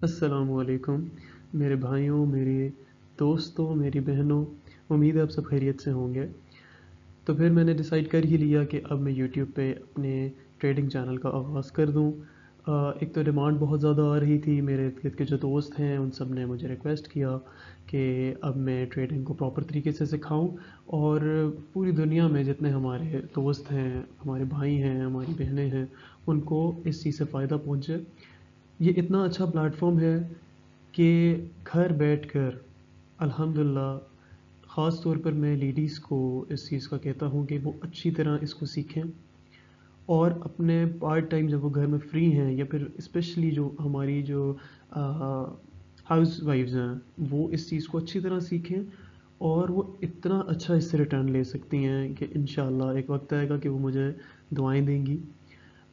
अस्सलामुअलैकुम मेरे भाइयों, मेरे दोस्तों, मेरी बहनों। उम्मीद है आप सब खैरियत से होंगे। तो फिर मैंने डिसाइड कर ही लिया कि अब मैं यूट्यूब पे अपने ट्रेडिंग चैनल का आगाज़ कर दूं। एक तो डिमांड बहुत ज़्यादा आ रही थी, मेरे इर्द-गिर्द के जो दोस्त हैं उन सब ने मुझे रिक्वेस्ट किया कि अब मैं ट्रेडिंग को प्रॉपर तरीके से सिखाऊं और पूरी दुनिया में जितने हमारे दोस्त हैं, हमारे भाई हैं, हमारी बहनें हैं, उनको इस चीज़ से फ़ायदा पहुंचे। ये इतना अच्छा प्लेटफॉर्म है कि घर बैठकर अल्हम्दुलिल्लाह, ख़ास तौर पर मैं लेडीज़ को इस चीज़ का कहता हूँ कि वो अच्छी तरह इसको सीखें और अपने पार्ट टाइम जब वो घर में फ्री हैं, या फिर स्पेशली जो हमारी जो हाउस वाइफ्स हैं, वो इस चीज़ को अच्छी तरह सीखें और वो इतना अच्छा इससे रिटर्न ले सकती हैं कि इंशाल्लाह एक वक्त आएगा कि वो मुझे दुआएं देंगी।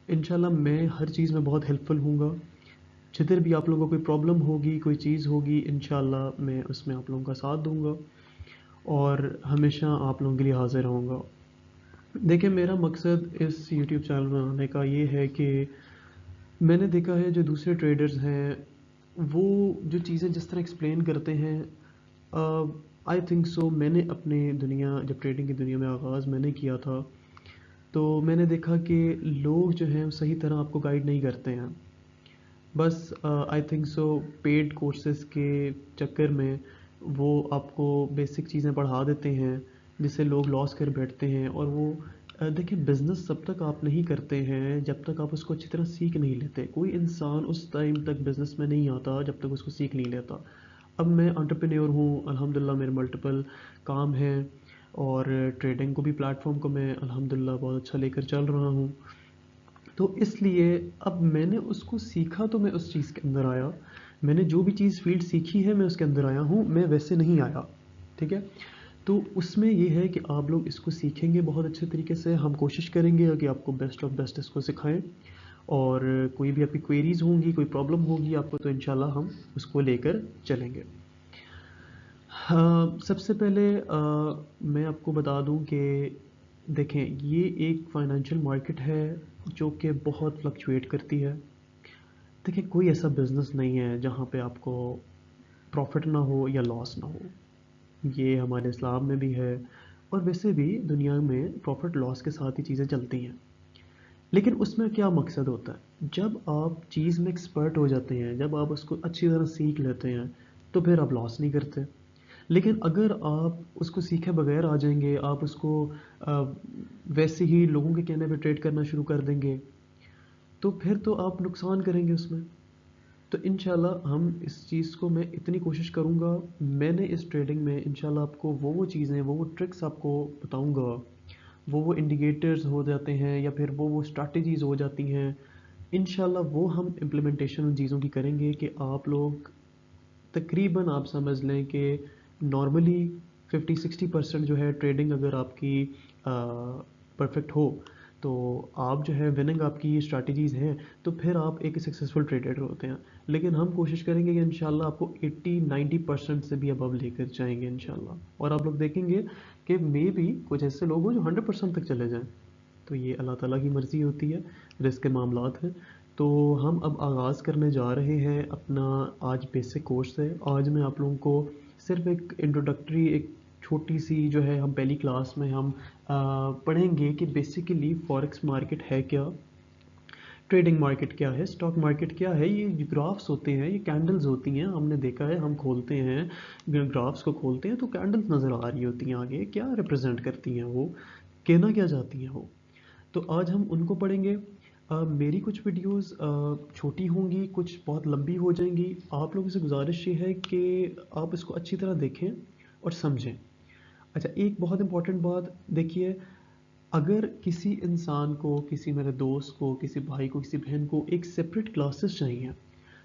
इंशाल्लाह मैं हर चीज़ में बहुत हेल्पफुल हूँगा। जिधर भी आप लोगों को कोई प्रॉब्लम होगी, कोई चीज़ होगी, इंशाल्लाह मैं उसमें आप लोगों का साथ दूंगा और हमेशा आप लोगों के लिए हाजिर रहूँगा। देखिए, मेरा मकसद इस यूट्यूब चैनल बनाने का ये है कि मैंने देखा है जो दूसरे ट्रेडर्स हैं, वो जो चीज़ें जिस तरह एक्सप्लेन करते हैं, आई थिंक सो मैंने अपने दुनिया जब ट्रेडिंग की दुनिया में आगाज़ मैंने किया था, तो मैंने देखा कि लोग जो हैं वो सही तरह आपको गाइड नहीं करते हैं। बस I think so paid courses के चक्कर में वो आपको बेसिक चीज़ें पढ़ा देते हैं, जिससे लोग लॉस कर बैठते हैं। और वो देखिए, बिज़नेस तब तक आप नहीं करते हैं जब तक आप उसको अच्छी तरह सीख नहीं लेते। कोई इंसान उस टाइम तक बिज़नेस में नहीं आता जब तक उसको सीख नहीं लेता। अब मैं एंटरप्रेन्योर हूँ, अल्हम्दुलिल्लाह मेरे मल्टीपल काम हैं और ट्रेडिंग को भी प्लेटफॉर्म को मैं अल्हम्दुलिल्लाह बहुत अच्छा लेकर चल रहा हूँ। तो इसलिए अब मैंने उसको सीखा तो मैं उस चीज़ के अंदर आया। मैंने जो भी चीज़ फ़ील्ड सीखी है मैं उसके अंदर आया हूँ, मैं वैसे नहीं आया। ठीक है? तो उसमें ये है कि आप लोग इसको सीखेंगे बहुत अच्छे तरीके से। हम कोशिश करेंगे कि आपको बेस्ट ऑफ बेस्ट इसको सिखाएँ और कोई भी आपकी क्वेरीज़ होंगी, कोई प्रॉब्लम होगी आपको, तो इंशाल्लाह हम उसको लेकर चलेंगे। हाँ, सबसे पहले मैं आपको बता दूं कि देखें, ये एक फाइनेंशियल मार्केट है जो कि बहुत फ्लक्चुएट करती है। देखिए, कोई ऐसा बिज़नेस नहीं है जहाँ पे आपको प्रॉफिट ना हो या लॉस ना हो। ये हमारे इस्लाम में भी है और वैसे भी दुनिया में प्रॉफिट लॉस के साथ ही चीज़ें चलती हैं। लेकिन उसमें क्या मकसद होता है, जब आप चीज़ में एक्सपर्ट हो जाते हैं, जब आप उसको अच्छी तरह सीख लेते हैं, तो फिर आप लॉस नहीं करते। लेकिन अगर आप उसको सीखे बगैर आ जाएंगे, आप उसको अ, वैसे ही लोगों के कहने पे ट्रेड करना शुरू कर देंगे, तो फिर तो आप नुकसान करेंगे उसमें। तो इंशाल्लाह हम इस चीज़ को, मैं इतनी कोशिश करूँगा, मैंने इस ट्रेडिंग में इंशाल्लाह आपको वो चीज़ें, वो ट्रिक्स आपको बताऊँगा, वो इंडिकेटर्स हो जाते हैं या फिर वो स्ट्रैटेजीज़ हो जाती हैं, इंशाल्लाह वो हम इम्प्लीमेंटेशन उन चीज़ों की करेंगे कि आप लोग तकरीबन, आप समझ लें कि नॉर्मली 50-60% जो है ट्रेडिंग अगर आपकी परफेक्ट हो, तो आप जो है विनिंग आपकी स्ट्रैटेजीज़ हैं, तो फिर आप एक सक्सेसफुल ट्रेडर होते हैं। लेकिन हम कोशिश करेंगे कि इंशाल्लाह आपको 80-90% से भी अबव लेकर जाएंगे इंशाल्लाह, और आप लोग देखेंगे कि मे भी कुछ ऐसे लोग हों जो 100% तक चले जाएं। तो ये अल्लाह ताला की मर्ज़ी होती है, रिस्क के मामलात हैं। तो हम अब आगाज़ करने जा रहे हैं अपना आज बेसिक कोर्स है। आज मैं आप लोगों को सिर्फ एक इंट्रोडक्टरी, एक छोटी सी जो है, हम पहली क्लास में हम पढ़ेंगे कि बेसिकली फॉरेक्स मार्केट है क्या, ट्रेडिंग मार्केट क्या है, स्टॉक मार्केट क्या है। ये ग्राफ्स होते हैं, ये कैंडल्स होती हैं। हमने देखा है, हम खोलते हैं ग्राफ्स को, खोलते हैं तो कैंडल्स नज़र आ रही होती हैं आगे, क्या रिप्रेजेंट करती हैं वो, कहना क्या चाहती हैं वो। तो आज हम उनको पढ़ेंगे। मेरी कुछ वीडियोस छोटी होंगी, कुछ बहुत लंबी हो जाएंगी। आप लोगों से गुजारिश ये है कि आप इसको अच्छी तरह देखें और समझें। अच्छा, एक बहुत इंपॉर्टेंट बात देखिए, अगर किसी इंसान को, किसी मेरे दोस्त को, किसी भाई को, किसी बहन को एक सेपरेट क्लासेस चाहिए,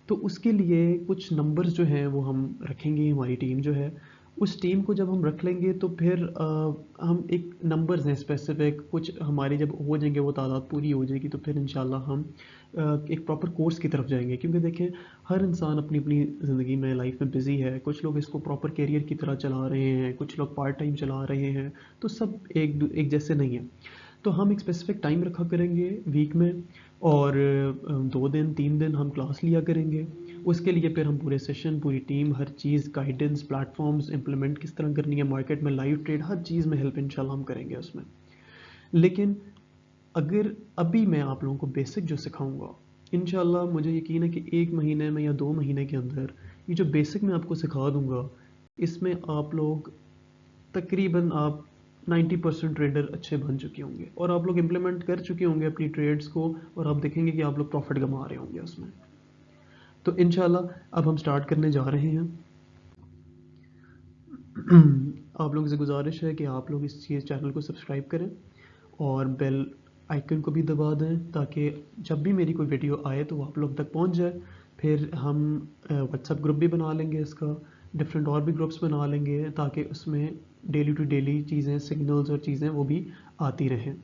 तो उसके लिए कुछ नंबर्स जो हैं वो हम रखेंगे। हमारी टीम जो है, उस टीम को जब हम रख लेंगे तो फिर हम एक नंबर्स हैं स्पेसिफिक, कुछ हमारी जब हो जाएंगे, वो तादाद पूरी हो जाएगी, तो फिर इंशाल्लाह हम एक प्रॉपर कोर्स की तरफ जाएंगे। क्योंकि देखें, हर इंसान अपनी अपनी ज़िंदगी में, लाइफ में बिज़ी है। कुछ लोग इसको प्रॉपर करियर की तरह चला रहे हैं, कुछ लोग पार्ट टाइम चला रहे हैं, तो सब एक जैसे नहीं है। तो हम एक स्पेसिफिक टाइम रखा करेंगे वीक में, और 2 दिन 3 दिन हम क्लास लिया करेंगे। उसके लिए फिर हम पूरे सेशन, पूरी टीम, हर चीज़, गाइडेंस, प्लेटफॉर्म्स इंप्लीमेंट किस तरह करनी है, मार्केट में लाइव ट्रेड, हर चीज़ में हेल्प इंशाल्लाह हम करेंगे उसमें। लेकिन अगर अभी मैं आप लोगों को बेसिक जो सिखाऊंगा, इंशाल्लाह मुझे यकीन है कि 1 महीने में या 2 महीने के अंदर ये जो बेसिक मैं आपको सिखा दूंगा, इसमें आप लोग तकरीबन आप 90% ट्रेडर अच्छे बन चुके होंगे और आप लोग इम्प्लीमेंट कर चुके होंगे अपनी ट्रेड्स को, और आप देखेंगे कि आप लोग प्रॉफिट कमा रहे होंगे उसमें। तो इंशाल्लाह अब हम स्टार्ट करने जा रहे हैं। आप लोगों से गुजारिश है कि आप लोग इस चीज़ चैनल को सब्सक्राइब करें और बेल आइकन को भी दबा दें, ताकि जब भी मेरी कोई वीडियो आए तो वो आप लोग तक पहुंच जाए। फिर हम व्हाट्सएप ग्रुप भी बना लेंगे इसका, डिफरेंट और भी ग्रुप्स बना लेंगे, ताकि उसमें डेली टू डेली चीज़ें, सिग्नल्स और चीज़ें वो भी आती रहें।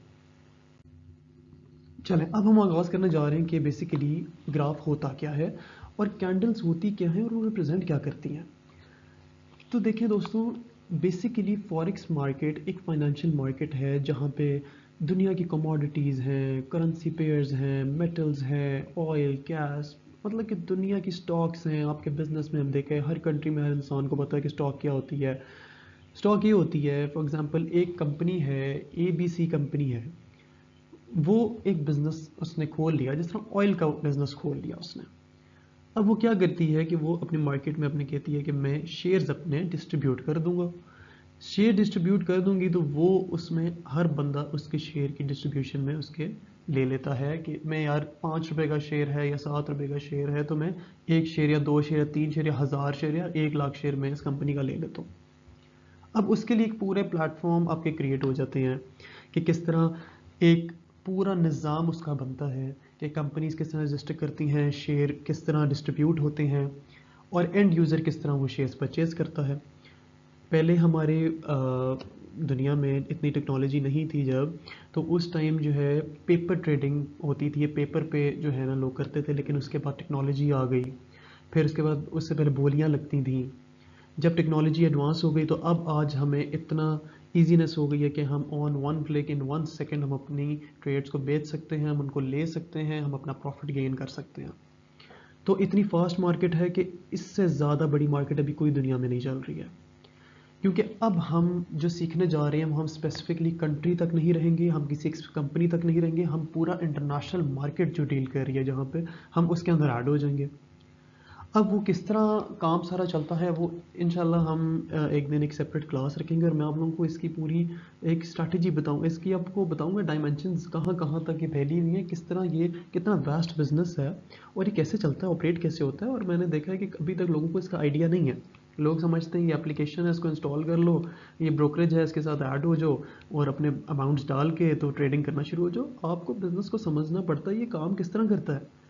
चलें, अब हम आगाज़ करने जा रहे हैं कि बेसिकली ग्राफ होता क्या है और कैंडल्स होती क्या हैं और वो रिप्रेजेंट क्या करती हैं। तो देखिए दोस्तों, बेसिकली फॉरेक्स मार्केट एक फाइनेंशियल मार्केट है जहाँ पे दुनिया की कमोडिटीज़ हैं, करेंसी पेयर्स हैं, मेटल्स हैं, ऑयल, गैस, मतलब कि दुनिया की स्टॉक्स हैं। आपके बिजनेस में हम देखें, हर कंट्री में हर इंसान को पता है कि स्टॉक क्या होती है। स्टॉक ये होती है, फॉर एग्जांपल एक कंपनी है, ABC कंपनी है, वो एक बिज़नेस उसने खोल लिया, जिस तरह ऑयल का बिज़नेस खोल लिया उसने। अब वो क्या करती है कि वो अपने मार्केट में अपने कहती है कि मैं शेयर्स अपने डिस्ट्रीब्यूट कर दूंगा। शेयर डिस्ट्रीब्यूट कर दूंगी तो वो उसमें हर बंदा उसके शेयर की डिस्ट्रीब्यूशन में उसके ले लेता है कि मैं यार 5 रुपए का शेयर है या 7 रुपए का शेयर है, तो मैं 1 शेयर या 2 शेयर या 3 शेयर या 1000 शेयर या 1 लाख शेयर में इस कंपनी का ले लेता हूँ। अब उसके लिए एक पूरे प्लेटफॉर्म आपके क्रिएट हो जाते हैं कि किस तरह एक पूरा निज़ाम उसका बनता है कि कंपनीज किस तरह रजिस्टर करती हैं, शेयर किस तरह डिस्ट्रीब्यूट होते हैं और एंड यूज़र किस तरह वो शेयर्स परचेज़ करता है। पहले हमारे दुनिया में इतनी टेक्नोलॉजी नहीं थी जब, तो उस टाइम जो है पेपर ट्रेडिंग होती थी, ये पेपर पे जो है ना लोग करते थे। लेकिन उसके बाद टेक्नोलॉजी आ गई, फिर उसके बाद उससे पहले बोलियां लगती थी। जब टेक्नोलॉजी एडवांस हो गई तो अब आज हमें इतना ईजीनेस हो गई है कि हम on one click, in 1 second हम अपनी ट्रेड्स को बेच सकते हैं, हम उनको ले सकते हैं, हम अपना प्रॉफिट गेन कर सकते हैं। तो इतनी फास्ट मार्केट है कि इससे ज़्यादा बड़ी मार्केट अभी कोई दुनिया में नहीं चल रही है। क्योंकि अब हम जो सीखने जा रहे हैं, हम स्पेसिफिकली कंट्री तक नहीं रहेंगे, हम किसी एक कंपनी तक नहीं रहेंगे, हम पूरा इंटरनेशनल मार्केट जो डील कर रही है जहाँ पे हम उसके अंदर ऐड हो जाएंगे। अब वो किस तरह काम सारा चलता है वो इंशाल्लाह हम एक दिन एक सेपरेट क्लास रखेंगे और मैं आप लोगों को इसकी पूरी एक स्ट्रैटेजी बताऊँ, इसकी आपको बताऊँगा डायमेंशंस कहाँ कहाँ तक ये फैली हुई हैं, किस तरह ये कितना वास्ट बिजनेस है और ये कैसे चलता है, ऑपरेट कैसे होता है। और मैंने देखा है कि अभी तक लोगों को इसका आइडिया नहीं है। लोग समझते हैं ये एप्लीकेशन है, इसको इंस्टॉल कर लो, ये ब्रोकरेज है, इसके साथ ऐड हो जाओ और अपने अमाउंट्स डाल के तो ट्रेडिंग करना शुरू हो जाओ। आपको बिजनेस को समझना पड़ता है, ये काम किस तरह करता है।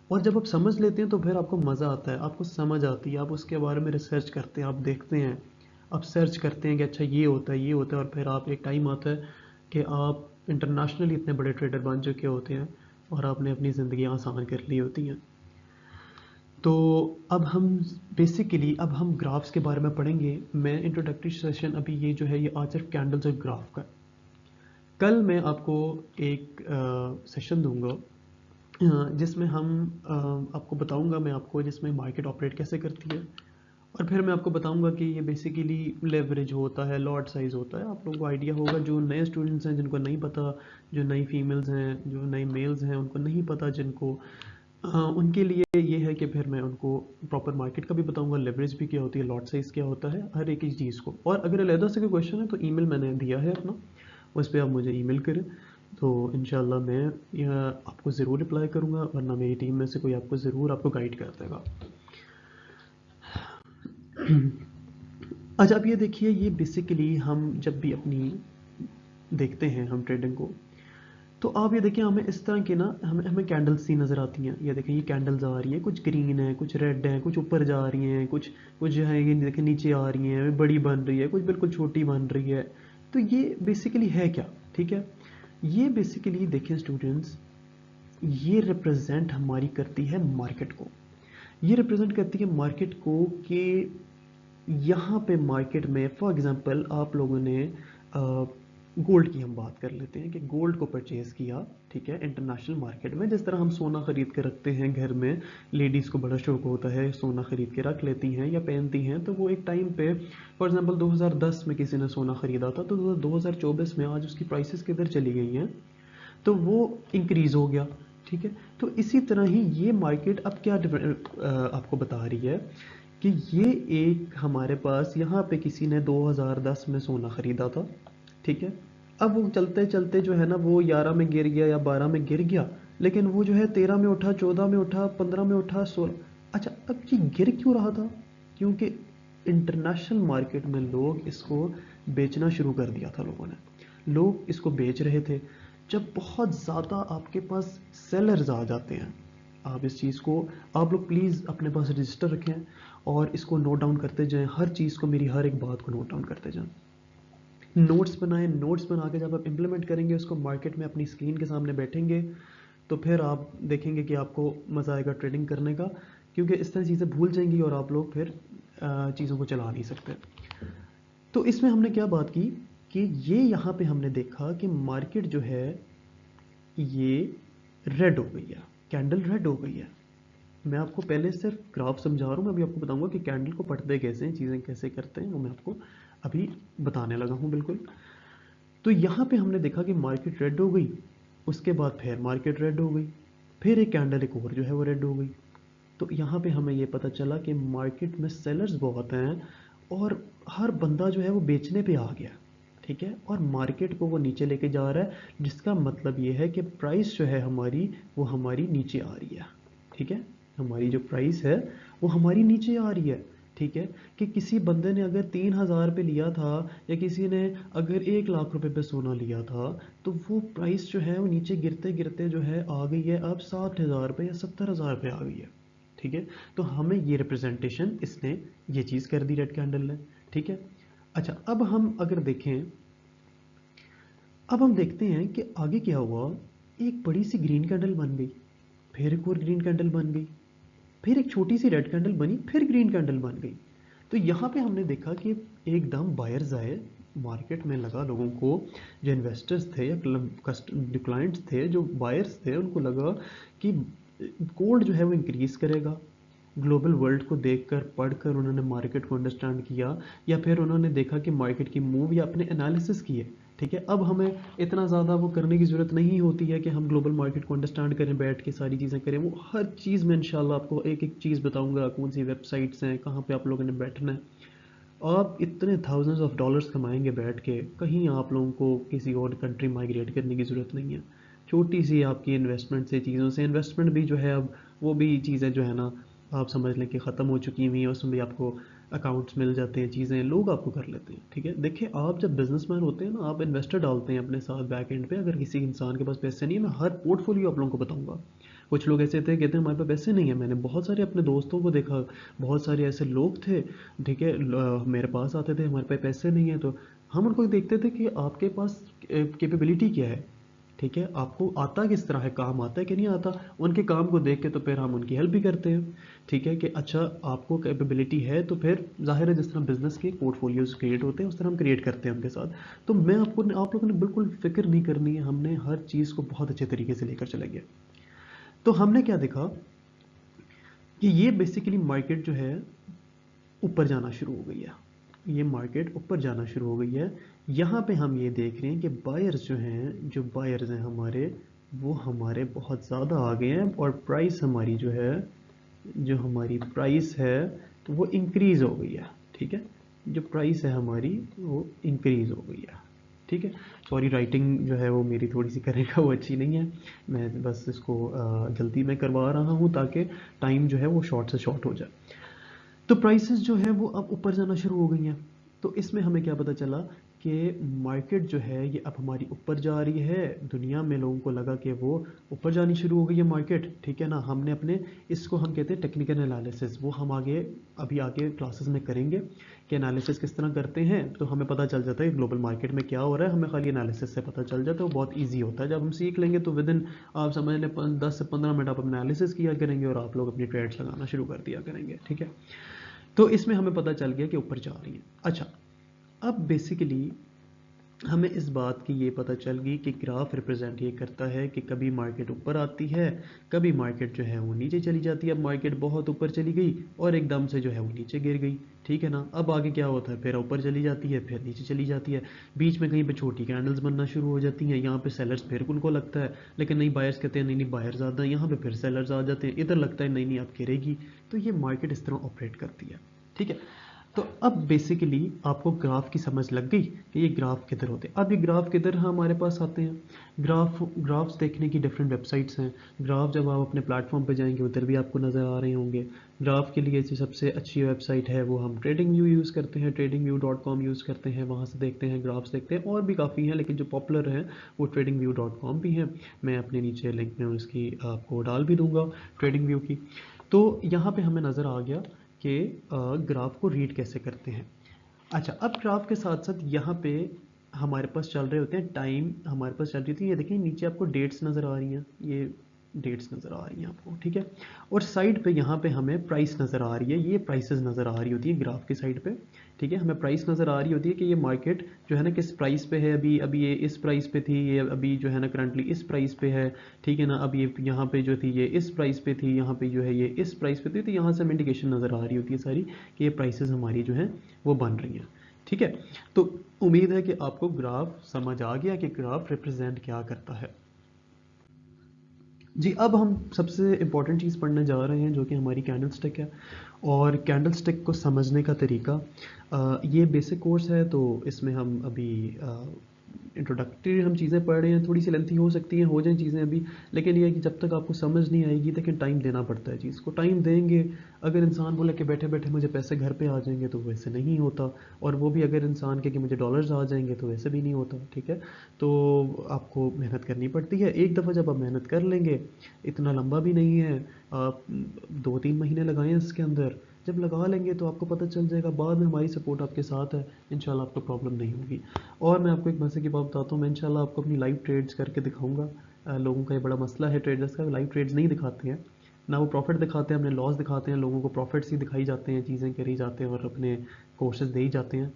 और जब आप समझ लेते हैं तो फिर आपको मज़ा आता है, आपको समझ आती है, आप उसके बारे में रिसर्च करते हैं, आप देखते हैं, आप सर्च करते हैं कि अच्छा ये होता है, ये होता है, और फिर आप एक टाइम आता है कि आप इंटरनेशनली इतने बड़े ट्रेडर बन चुके होते हैं और आपने अपनी ज़िंदगी आसान कर ली होती हैं। तो अब हम बेसिकली अब हम ग्राफ्स के बारे में पढ़ेंगे। मैं इंट्रोडक्टरी सेशन अभी ये जो है ये आज सिर्फ कैंडल्स और ग्राफ का। कल मैं आपको एक सेशन दूंगा जिसमें हम आपको बताऊंगा, मैं आपको जिसमें मार्केट ऑपरेट कैसे करती है, और फिर मैं आपको बताऊंगा कि ये बेसिकली लेवरेज होता है, लॉट साइज़ होता है। आप लोगों को आइडिया होगा, जो नए स्टूडेंट्स हैं जिनको नहीं पता, जो नई फीमेल्स हैं, जो नए मेल्स हैं उनको नहीं पता, जिनको उनके लिए ये है कि फिर मैं उनको प्रॉपर मार्केट का भी बताऊंगा, लेवरेज भी क्या होती है, लॉट साइज़ क्या होता है, हर एक चीज़ को। और अगर अलहदा से कोई क्वेश्चन है तो ईमेल मैंने दिया है अपना, उस पर आप मुझे ईमेल करें, तो इंशाल्लाह मैं यह आपको ज़रूर रिप्लाई करूँगा, वरना मेरी टीम में से कोई आपको ज़रूर आपको गाइड कर देगा। अच्छा, अब ये देखिए, ये बेसिकली हम जब भी अपनी देखते हैं हम ट्रेडिंग को, तो आप ये देखिए हमें इस तरह के ना हमें हमें कैंडल्स सी नज़र आती हैं। ये देखिए, ये कैंडल्स आ रही है, कुछ ग्रीन है, कुछ रेड है, कुछ ऊपर जा रही हैं, कुछ कुछ जो है ये देखिए नीचे आ रही हैं, बड़ी बन रही है, कुछ बिल्कुल छोटी बन रही है। तो ये बेसिकली है क्या, ठीक है। ये बेसिकली देखिए स्टूडेंट्स, ये रिप्रेजेंट हमारी करती है मार्केट को। ये रिप्रेजेंट करती है मार्केट को कि यहाँ पे मार्केट में फॉर एग्जांपल आप लोगों ने गोल्ड की हम बात कर लेते हैं कि गोल्ड को परचेज़ किया, ठीक है, इंटरनेशनल मार्केट में। जिस तरह हम सोना ख़रीद के रखते हैं घर में, लेडीज़ को बड़ा शौक होता है, सोना ख़रीद के रख लेती हैं या पहनती हैं, तो वो एक टाइम पे फॉर एग्जांपल 2010 में किसी ने सोना ख़रीदा था, तो 2024 में आज उसकी प्राइसेस किधर चली गई हैं, तो वो इंक्रीज़ हो गया, ठीक है। तो इसी तरह ही ये मार्केट अब क्या आपको बता रही है कि ये एक हमारे पास यहाँ पे किसी ने 2010 में सोना ख़रीदा था, ठीक है। अब वो चलते चलते जो है ना वो 11 में गिर गया या 12 में गिर गया, लेकिन वो जो है 13 में उठा, 14 में उठा, 15 में उठा, 16। अच्छा, अब ये गिर क्यों रहा था? क्योंकि इंटरनेशनल मार्केट में लोग इसको बेचना शुरू कर दिया था, लोगों ने, लोग इसको बेच रहे थे। जब बहुत ज़्यादा आपके पास सेलर्स आ जाते हैं, आप इस चीज़ को, आप लोग प्लीज़ अपने पास रजिस्टर रखें और इसको नोट डाउन करते जाएं, हर चीज़ को, मेरी हर एक बात को नोट डाउन करते जाएं, नोट्स बनाएं। नोट्स बना के जब आप इम्प्लीमेंट करेंगे उसको, मार्केट में अपनी स्क्रीन के सामने बैठेंगे, तो फिर आप देखेंगे कि आपको मज़ा आएगा ट्रेडिंग करने का, क्योंकि इस तरह चीज़ें भूल जाएंगी और आप लोग फिर चीज़ों को चला नहीं सकते। तो इसमें हमने क्या बात की कि ये यहाँ पे हमने देखा कि मार्केट जो है ये रेड हो गई है, कैंडल रेड हो गई है। मैं आपको पहले सिर्फ ग्राफ समझा रहा हूँ, मैं अभी आपको बताऊंगा कि कैंडल को पढ़ते कैसे हैं, चीज़ें कैसे करते हैं, वो मैं आपको अभी बताने लगा हूँ बिल्कुल। तो यहाँ पे हमने देखा कि मार्केट रेड हो गई, उसके बाद फिर मार्केट रेड हो गई, फिर एक कैंडल एक और जो है वो रेड हो गई। तो यहाँ पे हमें ये पता चला कि मार्केट में सेलर्स बहुत हैं और हर बंदा जो है वो बेचने पे आ गया, ठीक है, और मार्केट को वो नीचे लेके जा रहा है, जिसका मतलब ये है कि प्राइस जो है हमारी, वो हमारी नीचे आ रही है, ठीक है। हमारी जो प्राइस है वो हमारी नीचे आ रही है, ठीक है। कि किसी बंदे ने अगर 3,000 पे लिया था या किसी ने अगर 1 लाख रुपए पे सोना लिया था, तो वो प्राइस जो है वो नीचे गिरते गिरते जो है आ गई है अब 60,000 पे या 70,000 पे आ गई है, ठीक है। तो हमें ये रिप्रेजेंटेशन इसने ये चीज़ कर दी रेड कैंडल ने, ठीक है। अच्छा, अब हम अगर देखें, अब हम देखते हैं कि आगे क्या हुआ। एक बड़ी सी ग्रीन कैंडल बन गई, फिर एक और ग्रीन कैंडल बन गई, फिर एक छोटी सी रेड कैंडल बनी, फिर ग्रीन कैंडल बन गई। तो यहाँ पे हमने देखा कि एकदम बायर्स आए मार्केट में, लगा लोगों को, जो इन्वेस्टर्स थे या जो क्लाइंट्स थे, जो बायर्स थे, उनको लगा कि गोल्ड जो है वो इंक्रीज़ करेगा। ग्लोबल वर्ल्ड को देखकर, पढ़कर उन्होंने मार्केट को अंडरस्टैंड किया, या फिर उन्होंने देखा कि मार्केट की मूव या अपने एनालिसिस किए, ठीक है। अब हमें इतना ज़्यादा वो करने की ज़रूरत नहीं होती है कि हम ग्लोबल मार्केट को अंडरस्टैंड करें, बैठ के सारी चीज़ें करें। वो हर चीज़ में इंशाल्लाह आपको एक एक चीज़ बताऊंगा, कौन सी वेबसाइट्स हैं, कहाँ पे आप लोगों ने बैठना है। आप इतने थाउजेंड्स ऑफ डॉलर्स कमाएंगे बैठ के, कहीं आप लोगों को किसी और कंट्री माइग्रेट करने की ज़रूरत नहीं है। छोटी सी आपकी इन्वेस्टमेंट से, चीज़ों से, इन्वेस्टमेंट भी जो है अब वो भी चीज़ें जो है ना, आप समझ लें कि ख़त्म हो चुकी हुई हैं, उसमें भी आपको अकाउंट्स मिल जाते हैं, चीज़ें लोग आपको कर लेते हैं, ठीक है। देखिए, आप जब बिजनेसमैन होते हैं ना, आप इन्वेस्टर डालते हैं अपने साथ बैक एंड पे। अगर किसी इंसान के पास पैसे नहीं है, मैं हर पोर्टफोलियो आप लोगों को बताऊंगा। कुछ लोग ऐसे थे, कहते हैं हमारे पास पैसे नहीं है। मैंने बहुत सारे अपने दोस्तों को देखा, बहुत सारे ऐसे लोग थे, ठीक है, मेरे पास आते थे, हमारे पास पैसे नहीं है, तो हम उनको देखते थे कि आपके पास कैपेबिलिटी क्या है, ठीक है, आपको आता किस तरह है, काम आता है कि नहीं आता। उनके काम को देख के तो फिर हम उनकी हेल्प भी करते हैं, ठीक है, कि अच्छा आपको कैपेबिलिटी है, तो फिर जाहिर है जिस तरह बिजनेस के पोर्टफोलियोज क्रिएट होते हैं उस तरह हम क्रिएट करते हैं उनके साथ। तो मैं आपको, आप लोगों ने बिल्कुल फिक्र नहीं करनी है, हमने हर चीज़ को बहुत अच्छे तरीके से लेकर चलेंगे। तो हमने क्या देखा कि ये बेसिकली मार्केट जो है ऊपर जाना शुरू हो गई है, ये मार्केट ऊपर जाना शुरू हो गई है। यहाँ पे हम ये देख रहे हैं कि बायर्स जो हैं, जो बायर्स हैं हमारे, वो हमारे बहुत ज़्यादा आ गए हैं, और प्राइस हमारी जो है, जो हमारी प्राइस है, तो वो इंक्रीज़ हो गई है, ठीक है। जो प्राइस है हमारी वो इंक्रीज़ हो गई है, ठीक है। सॉरी, राइटिंग जो है वो मेरी थोड़ी सी करने का वो अच्छी नहीं है, मैं बस इसको जल्दी में करवा रहा हूँ ताकि टाइम जो है वो शॉर्ट से शॉर्ट हो जाए। तो प्राइसेस जो है वो अब ऊपर जाना शुरू हो गई हैं। तो इसमें हमें क्या पता चला कि मार्केट जो है ये अब हमारी ऊपर जा रही है। दुनिया में लोगों को लगा कि वो ऊपर जानी शुरू हो गई है मार्केट, ठीक है ना। हमने अपने, इसको हम कहते हैं टेक्निकल एनालिसिस, वो हम आगे, अभी आगे क्लासेस में करेंगे कि एनालिसिस किस तरह करते हैं। तो हमें पता चल जाता है ग्लोबल मार्केट में क्या हो रहा है, हमें खाली एनालिसिस से पता चल जाता है, वो बहुत ईजी होता है। जब हम सीख लेंगे तो विद इन, आप समझ लें, 10 से 15 मिनट आप एनालिसिस किया करेंगे और आप लोग अपनी ट्रेड्स लगाना शुरू कर दिया करेंगे, ठीक है। तो इसमें हमें पता चल गया कि ऊपर जा रही है। अच्छा, अब बेसिकली हमें इस बात की ये पता चल गई कि ग्राफ रिप्रेजेंट ये करता है कि कभी मार्केट ऊपर आती है, कभी मार्केट जो है वो नीचे चली जाती है। अब मार्केट बहुत ऊपर चली गई और एकदम से जो है वो नीचे गिर गई, ठीक है ना। अब आगे क्या होता है, फिर ऊपर चली जाती है, फिर नीचे चली जाती है, बीच में कहीं पे छोटी कैंडल्स बनना शुरू हो जाती हैं। यहाँ पे सेलर्स फिर उनको लगता है, लेकिन नहीं, बायर्स कहते हैं नहीं नहीं बायर ज़्यादा है, यहाँ पे फिर सेलर्स आ जाते हैं, इधर लगता है नहीं नहीं अब गिरेगी। तो ये मार्केट इस तरह ऑपरेट करती है, ठीक है। तो अब बेसिकली आपको ग्राफ की समझ लग गई कि ये ग्राफ किधर होते हैं। अब ये ग्राफ किधर हमारे पास आते हैं, ग्राफ्स देखने की डिफरेंट वेबसाइट्स हैं। ग्राफ जब आप अपने प्लेटफॉर्म पे जाएंगे उधर भी आपको नज़र आ रहे होंगे। ग्राफ के लिए जो सबसे अच्छी वेबसाइट है वो हम ट्रेडिंग व्यू यूज़ करते हैं, tradingview.com यूज़ करते हैं, वहाँ से देखते हैं, ग्राफ्स देखते हैं। और भी काफ़ी हैं लेकिन जो पॉपुलर है वो tradingview.com भी है। मैं अपने नीचे लिंक में उसकी आपको डाल भी दूंगा, ट्रेडिंग व्यू की। तो यहाँ पे हमें नज़र आ गया कि ग्राफ को रीड कैसे करते हैं। अच्छा, अब ग्राफ के साथ साथ यहाँ पे हमारे पास चल रहे होते हैं टाइम, हमारे पास चल रही थी, ये देखिए नीचे आपको डेट्स नज़र आ रही हैं, ये डेट्स नज़र आ रही हैं आपको, ठीक है। और साइड पे यहाँ पे हमें प्राइस नज़र आ रही है, ये प्राइसेस नज़र आ रही होती है ग्राफ की साइड पे, ठीक है। हमें प्राइस नज़र आ रही होती है कि ये मार्केट जो है ना किस प्राइस पे है, अभी अभी ये इस प्राइस पे थी, ये अभी जो है ना करंटली इस प्राइस पे है, ठीक है ना। अब ये यहाँ पे जो थी ये इस प्राइस पे थी, यहाँ पे जो है ये इस प्राइस पे थी। तो यहाँ से हमें इंडिकेशन नज़र आ रही होती है सारी कि ये प्राइसेस हमारी जो है वो बन रही हैं, ठीक है। तो उम्मीद है कि आपको ग्राफ समझ आ गया कि ग्राफ रिप्रेजेंट क्या करता है। जी, अब हम सबसे इम्पॉर्टेंट चीज़ पढ़ने जा रहे हैं जो कि हमारी कैंडल स्टिक है। और कैंडल स्टिक को समझने का तरीका, ये बेसिक कोर्स है तो इसमें हम अभी इंट्रोडक्टरी हम चीज़ें पढ़ रहे हैं, थोड़ी सी लेंथी हो सकती हैं, हो जाएं चीज़ें अभी, लेकिन ये है कि जब तक आपको समझ नहीं आएगी, लेकिन टाइम देना पड़ता है चीज़ को, टाइम देंगे। अगर इंसान बोले कि बैठे बैठे मुझे पैसे घर पे आ जाएंगे तो वैसे नहीं होता। और वो भी अगर इंसान के कि मुझे डॉलर्स आ जाएंगे तो वैसे भी नहीं होता, ठीक है। तो आपको मेहनत करनी पड़ती है। एक दफ़ा जब आप मेहनत कर लेंगे, इतना लंबा भी नहीं है, आप 2-3 महीने लगाएं इसके अंदर, जब लगा लेंगे तो आपको पता चल जाएगा। बाद में हमारी सपोर्ट आपके साथ है, इंशाल्लाह आपको प्रॉब्लम नहीं होगी। और मैं आपको एक मजे की बात बताता हूँ, मैं इंशाल्लाह आपको अपनी लाइव ट्रेड्स करके दिखाऊंगा। लोगों का ये बड़ा मसला है ट्रेडर्स का, लाइव ट्रेड्स नहीं दिखाते हैं ना, वो प्रॉफिट दिखाते हैं, अपने लॉस दिखाते हैं, लोगों को प्रॉफिट्स ही दिखाई जाते हैं, चीज़ें करी जाते हैं और अपने कोर्सेज दे ही जाते हैं।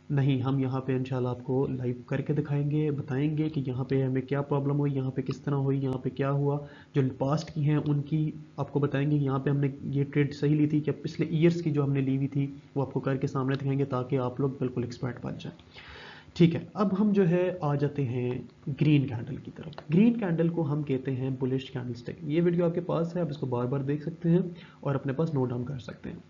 नहीं, हम यहाँ पे इंशाल्लाह आपको लाइव करके दिखाएंगे, बताएंगे कि यहाँ पे हमें क्या प्रॉब्लम हुई, यहाँ पे किस तरह हुई, यहाँ पे क्या हुआ, जो पास्ट की हैं उनकी आपको बताएंगे कि यहाँ पे हमने ये ट्रेड सही ली थी, क्या पिछले ईयर्स की जो हमने ली हुई थी वो आपको करके सामने दिखाएंगे, ताकि आप लोग बिल्कुल एक्सपर्ट बन जाए, ठीक है। अब हम जो है आ जाते हैं ग्रीन कैंडल की तरफ। ग्रीन कैंडल को हम कहते हैं बुलिश कैंडलस्टिक। ये वीडियो आपके पास है, आप इसको बार बार देख सकते हैं और अपने पास नोट डाउन कर सकते हैं।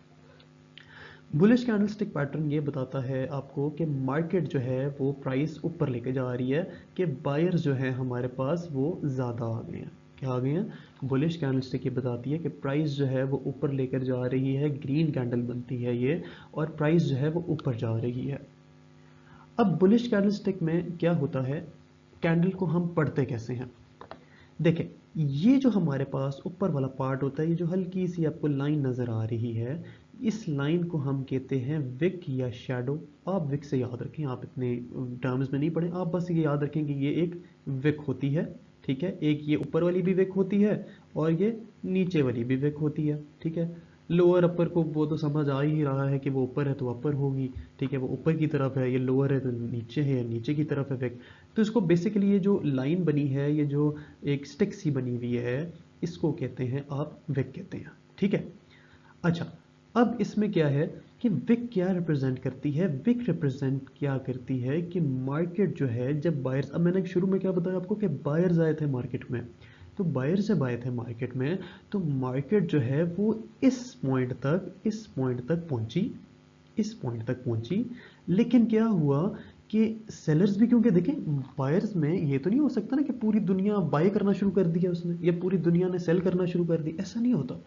बुलिश कैंडलस्टिक पैटर्न ये बताता है आपको कि मार्केट जो है वो प्राइस ऊपर लेके जा रही है, कि बायर्स जो है हमारे पास वो ज़्यादा आ गए हैं। क्या आ गए हैं? बुलिश कैंडलस्टिक ये बताती है कि प्राइस जो है वो ऊपर लेकर जा रही है, ग्रीन कैंडल बनती है ये, और प्राइस जो है वो ऊपर जा रही है। अब बुलिश कैंडलस्टिक में क्या होता है, कैंडल को हम पढ़ते कैसे हैं? देखें, ये जो हमारे पास ऊपर वाला पार्ट होता है, ये जो हल्की सी आपको लाइन नज़र आ रही है, इस लाइन को हम कहते हैं विक या शैडो। आप विक से याद रखें, आप इतने टर्म्स में नहीं पढ़े, आप बस ये याद रखें कि ये एक विक होती है, ठीक है। एक ये ऊपर वाली भी विक होती है और ये नीचे वाली भी विक होती है, ठीक है। लोअर अपर को वो तो समझ आ ही रहा है कि वो ऊपर है तो अपर होगी, ठीक है। वो ऊपर की तरफ है, ये लोअर है तो नीचे है, नीचे की तरफ है विक। तो इसको बेसिकली ये जो लाइन बनी है, ये जो एक स्टिक सी बनी हुई है, इसको कहते हैं आप विक कहते हैं, ठीक है। अच्छा, अब इसमें क्या है कि विक क्या रिप्रेजेंट करती है? विक रिप्रेजेंट क्या करती है कि मार्केट जो है, जब बायर्स, अब मैंने शुरू में क्या बताया आपको कि बायर्स आए थे मार्केट में, तो बायर्स जब आए थे मार्केट में तो मार्केट जो है वो इस पॉइंट तक पहुंची, इस पॉइंट तक पहुंची। लेकिन क्या हुआ कि सेलर्स भी, क्योंकि देखें बायर्स में ये तो नहीं हो सकता ना कि पूरी दुनिया बाय करना शुरू कर दिया उसने, या पूरी दुनिया ने सेल करना शुरू कर दी, ऐसा नहीं होता।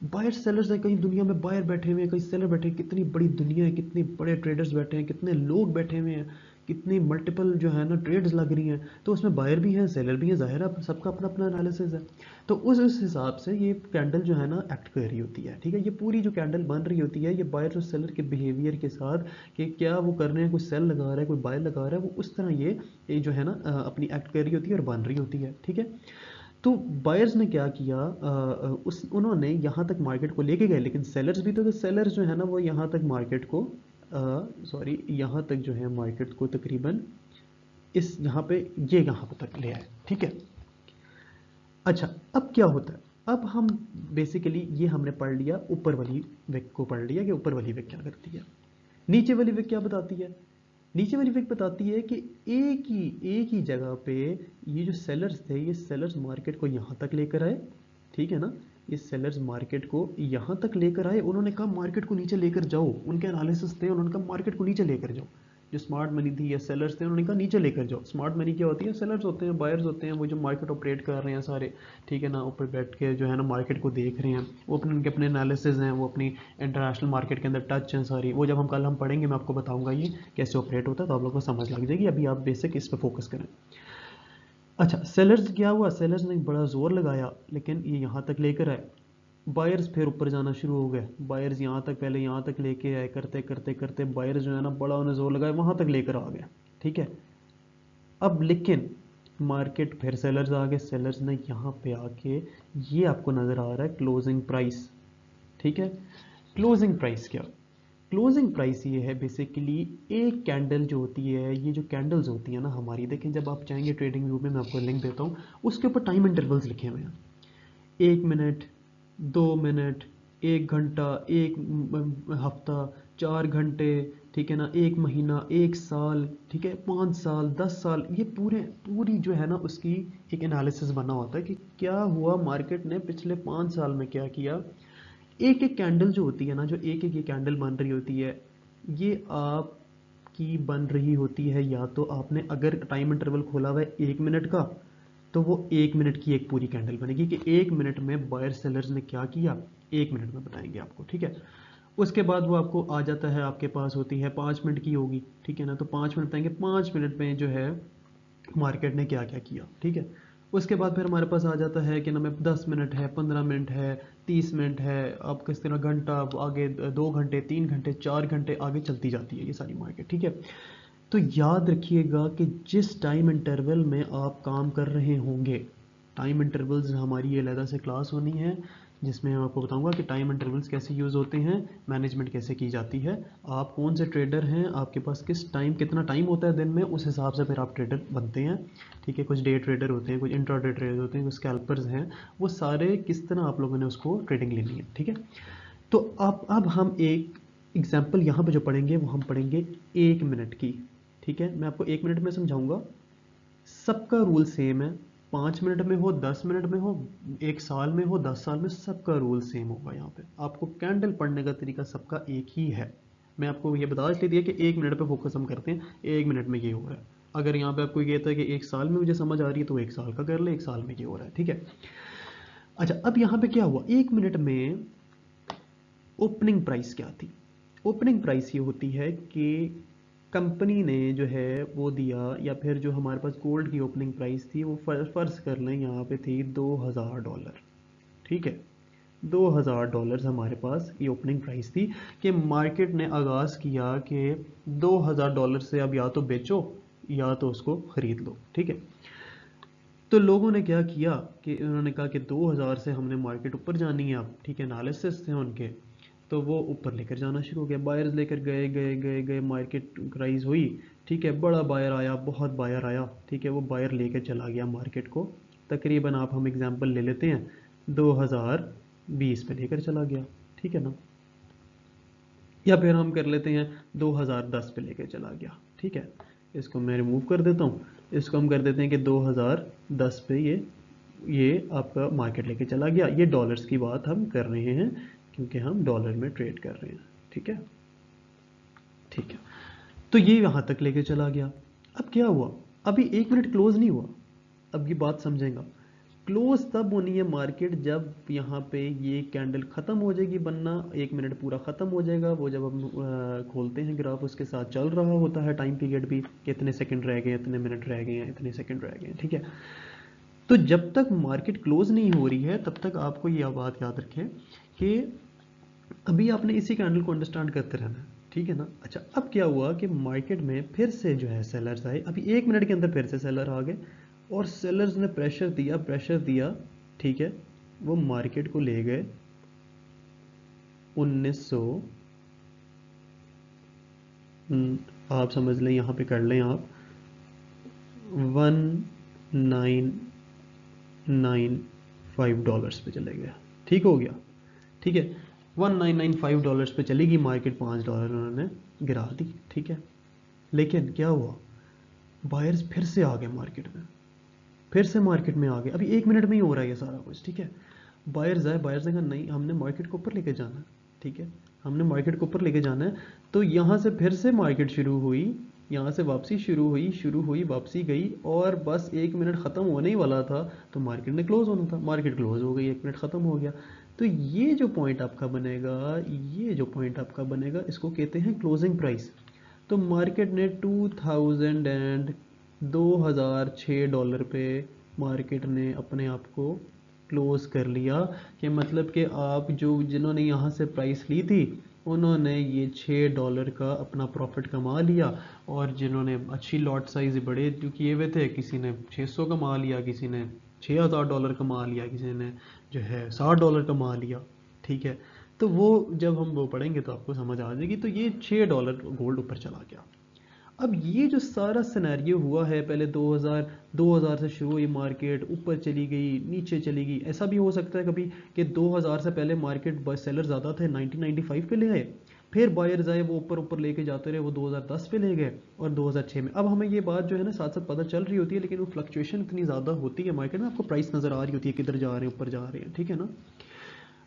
बायर सेलर्स है, कहीं दुनिया में बायर बैठे हुए हैं, कहीं सेलर बैठे हैं, कितनी बड़ी दुनिया है, कितने बड़े ट्रेडर्स बैठे हैं, कितने लोग बैठे हुए हैं, कितनी मल्टीपल जो है ना ट्रेड्स लग रही हैं, तो उसमें बायर भी हैं सेलर भी हैं, जाहिर है सबका अपना अपना एनालिसिस है। तो उस हिसाब से ये कैंडल जो है ना एक्ट कर रही होती है, ठीक है। ये पूरी जो कैंडल बन रही होती है, ये बायर और सेलर के बिहेवियर के साथ, कि क्या वो कर रहे हैं, कोई सेल लगा रहा है, कोई बायर लगा रहा है, वो उस तरह ये जो है ना अपनी एक्ट कर रही होती है और बन रही होती है, ठीक है। तो बायर्स ने क्या किया, उन्होंने यहाँ तक मार्केट को लेके गए, लेकिन सेलर्स भी तो सेलर्स जो है ना वो यहाँ तक मार्केट को, सॉरी, यहाँ तक जो है मार्केट को तकरीबन इस यहाँ पे ये यहाँ पे तक ले आए, ठीक है। अच्छा, अब क्या होता है, अब हम बेसिकली ये हमने पढ़ लिया, ऊपर वाली विक को पढ़ लिया कि ऊपर वाली विक क्या करती है। नीचे वाली विक क्या बताती है? नीचे वाली विक बताती है कि एक ही जगह पे ये जो सेलर्स थे, ये सेलर्स मार्केट को यहाँ तक लेकर आए, ठीक है ना। ये सेलर्स मार्केट को यहाँ तक लेकर आए, उन्होंने कहा मार्केट को नीचे लेकर जाओ, उनके एनालिसिस थे, उन्होंने कहा मार्केट को नीचे लेकर जाओ। जो स्मार्ट मनी थी या सेलर्स थे, उन्होंने कहा नीचे लेकर जाओ। स्मार्ट मनी क्या होती है? सेलर्स होते हैं, बायर्स होते हैं, वो जो मार्केट ऑपरेट कर रहे हैं सारे, ठीक है ना, ऊपर बैठ के जो है ना मार्केट को देख रहे हैं, वो अपने उनके अपने एनालिसिस हैं, वो अपनी इंटरनेशनल मार्केट के अंदर टच हैं सारी। वो जब हम कल पढ़ेंगे, मैं आपको बताऊंगा ये कैसे ऑपरेट होता है, तो आप लोगों को समझ लग जाएगी। अभी आप बेसिक इस पर फोकस करें। अच्छा, सेलर्स क्या हुआ, सेलर्स ने बड़ा जोर लगाया, लेकिन ये यहाँ तक लेकर आए। बायर्स फिर ऊपर जाना शुरू हो गए, बायर्स यहाँ तक, पहले यहाँ तक लेके आए, करते करते करते बायर्स जो है ना बड़ा उन्हें जोर लगाया, वहाँ तक लेकर आ गए, ठीक है। अब लेकिन मार्केट फिर सेलर्स आ गए, सेलर्स ने यहाँ पे आके, ये आपको नज़र आ रहा है क्लोजिंग प्राइस, ठीक है। क्लोजिंग प्राइस क्या? क्लोजिंग प्राइस ये है बेसिकली, एक कैंडल जो होती है, ये जो कैंडल्स होती है ना हमारी, देखें जब आप चाहेंगे ट्रेडिंग व्यू में, मैं आपको लिंक देता हूँ, उसके ऊपर टाइम इंटरवल्स लिखे हुए हैं। 1 मिनट, 2 मिनट, 1 घंटा, एक हफ्ता, 4 घंटे, ठीक है ना, 1 महीना, 1 साल, ठीक है, 5 साल, 10 साल, ये पूरी जो है ना उसकी एक एनालिसिस बना होता है कि क्या हुआ, मार्केट ने पिछले 5 साल में क्या किया। एक एक कैंडल जो होती है ना, जो एक एक ये कैंडल बन रही होती है, ये आपकी बन रही होती है, या तो आपने अगर टाइम इंटरवल खोला हुआ है 1 मिनट का, तो वो 1 मिनट की एक पूरी कैंडल बनेगी कि 1 मिनट में बायर सेलर्स ने क्या किया, 1 मिनट में बताएंगे आपको, ठीक है। उसके बाद वो आपको आ जाता है, आपके पास होती है 5 मिनट की होगी, ठीक है ना, तो 5 मिनट बताएंगे, 5 मिनट में जो है मार्केट ने क्या क्या किया, ठीक है। उसके बाद फिर हमारे पास आ जाता है कि ना में 10 मिनट है, 15 मिनट है, 30 मिनट है, अब किस तरह घंटा, आगे 2 घंटे, 3 घंटे, 4 घंटे आगे चलती जाती है ये सारी मार्केट, ठीक है। तो याद रखिएगा कि जिस टाइम इंटरवल में आप काम कर रहे होंगे, टाइम इंटरवल्स हमारी ये अलग से क्लास होनी है, जिसमें मैं आपको बताऊंगा कि टाइम इंटरवल्स कैसे यूज़ होते हैं, मैनेजमेंट कैसे की जाती है, आप कौन से ट्रेडर हैं, आपके पास किस टाइम कितना टाइम होता है दिन में, उस हिसाब से फिर आप ट्रेडर बनते हैं, ठीक है। कुछ डे ट्रेडर होते हैं, कुछ इंट्राडे ट्रेडर होते हैं, कुछ स्कैल्पर्स हैं, वो सारे किस तरह आप लोगों ने उसको ट्रेडिंग लेनी है, ठीक है। तो अब हम एक एग्जाम्पल यहाँ पे जो पढ़ेंगे, वो हम पढ़ेंगे 1 मिनट की, ठीक है। मैं आपको 1 मिनट में समझाऊंगा, सबका रूल सेम है, 5 मिनट में हो, 10 मिनट में हो, 1 साल में हो, 10 साल में, सबका रूल सेम होगा। यहाँ पे आपको कैंडल पढ़ने का तरीका सबका एक ही है। मैं आपको ये बता इसलिए दिया कि 1 मिनट पे फोकस हम करते हैं, 1 मिनट में ये हो रहा है। अगर यहाँ पे आपको ये कहता है कि 1 साल में मुझे समझ आ रही है, तो 1 साल का कर ले, 1 साल में ये हो रहा है, ठीक है। अच्छा, अब यहाँ पे क्या हुआ, 1 मिनट में ओपनिंग प्राइस क्या थी? ओपनिंग प्राइस ये होती है कि कंपनी ने जो है वो दिया, या फिर जो हमारे पास गोल्ड की ओपनिंग प्राइस थी, वो फर्ज कर लें यहाँ पे थी $2000, ठीक है। $2000 हमारे पास ये ओपनिंग प्राइस थी, कि मार्केट ने आगाज़ किया कि $2000 से अब या तो बेचो या तो उसको ख़रीद लो, ठीक है। तो लोगों ने क्या किया कि उन्होंने कहा कि 2000 से हमने मार्केट ऊपर जानी है अब, ठीक है, एनालिसिस थे उनके, तो वो ऊपर लेकर जाना शुरू हो गया, बायर्स लेकर गए गए गए गए, मार्केट राइज हुई, ठीक है, बड़ा बायर आया, बहुत बायर आया, ठीक है, वो बायर लेकर चला गया मार्केट को, तकरीबन आप हम एग्जांपल ले लेते हैं 2020 पे लेकर चला गया, ठीक है ना, या फिर हम कर लेते हैं 2010 पे लेकर चला गया, ठीक है। इसको मैं रिमूव कर देता हूँ, इसको हम कर देते हैं कि 2010 पे ये आपका मार्केट लेके चला गया। ये डॉलर्स की बात हम कर रहे हैं, क्योंकि हम डॉलर में ट्रेड कर रहे हैं, ठीक है, ठीक है। तो ये यहाँ तक लेके चला गया। अब क्या हुआ, अभी 1 मिनट क्लोज नहीं हुआ, अब ये बात समझेगा। क्लोज तब होनी है मार्केट जब यहाँ पे ये कैंडल ख़त्म हो जाएगी बनना, 1 मिनट पूरा ख़त्म हो जाएगा, वो जब हम खोलते हैं ग्राफ, उसके साथ चल रहा होता है टाइम पीरियड भी, कि इतने सेकंड रह गए, इतने मिनट रह गए हैं, इतने सेकंड रह गए हैं, ठीक है। तो जब तक मार्केट क्लोज नहीं हो रही है, तब तक आपको यह बात याद रखें कि अभी आपने इसी कैंडल को अंडरस्टैंड करते रहना है, ठीक है ना। अच्छा, अब क्या हुआ कि मार्केट में फिर से जो है सेलर्स आए, अभी 1 मिनट के अंदर फिर से सेलर आ गए, और सेलर्स ने प्रेशर दिया, ठीक है, वो मार्केट को ले गए 1900, आप समझ लें, यहाँ पे कर लें आप $1995 पे चले गया। ठीक हो गया, ठीक है। $1995 पे चली गई मार्केट, $5 उन्होंने गिरा दी, ठीक है। लेकिन क्या हुआ, बायर्स फिर से आ गए मार्केट में, फिर से मार्केट में आ गए। अभी 1 मिनट में ही हो रहा है ये सारा कुछ, ठीक है। बायर्स आए, बायर्स ने कहा नहीं, हमने मार्केट को ऊपर लेके जाना है, ठीक है, हमने मार्केट को ऊपर लेके जाना है। तो यहाँ से फिर से मार्केट शुरू हुई, यहाँ से वापसी शुरू हुई वापसी गई, और बस 1 मिनट ख़त्म होने ही वाला था तो मार्केट ने क्लोज होना था, मार्केट क्लोज हो गई, 1 मिनट ख़त्म हो गया। तो ये जो पॉइंट आपका बनेगा, ये जो पॉइंट आपका बनेगा, इसको कहते हैं क्लोजिंग प्राइस। तो मार्केट ने 2006 डॉलर पे मार्केट ने अपने आप को क्लोज कर लिया। कि मतलब कि आप जो जिन्होंने यहाँ से प्राइस ली थी उन्होंने ये $6 का अपना प्रॉफिट कमा लिया, और जिन्होंने अच्छी लॉट साइज बड़े जो किए हुए थे, किसी ने 600 कमा लिया, किसी ने $6000 कमा लिया, किसी ने जो है $60 कमा लिया, ठीक है। तो वो जब हम वो पढ़ेंगे तो आपको समझ आ जाएगी। तो ये $6 गोल्ड ऊपर चला गया। अब ये जो सारा सिनेरियो हुआ है, पहले 2000 से शुरू हुई मार्केट, ऊपर चली गई, नीचे चली गई। ऐसा भी हो सकता है कभी कि 2000 से पहले मार्केट सेलर ज़्यादा थे, 1995 पे ले आए, फिर बायर्स आए, वो ऊपर ऊपर लेके जाते रहे, वो 2010 पे ले गए, और 2006 में। अब हमें ये बात जो है ना साथ साथ पता चल रही होती है, लेकिन वो फ्लक्चुएशन इतनी ज़्यादा होती है मार्केट में, आपको प्राइस नज़र आ रही होती है किधर जा रहे हैं, ऊपर जा रहे हैं, ठीक है ना।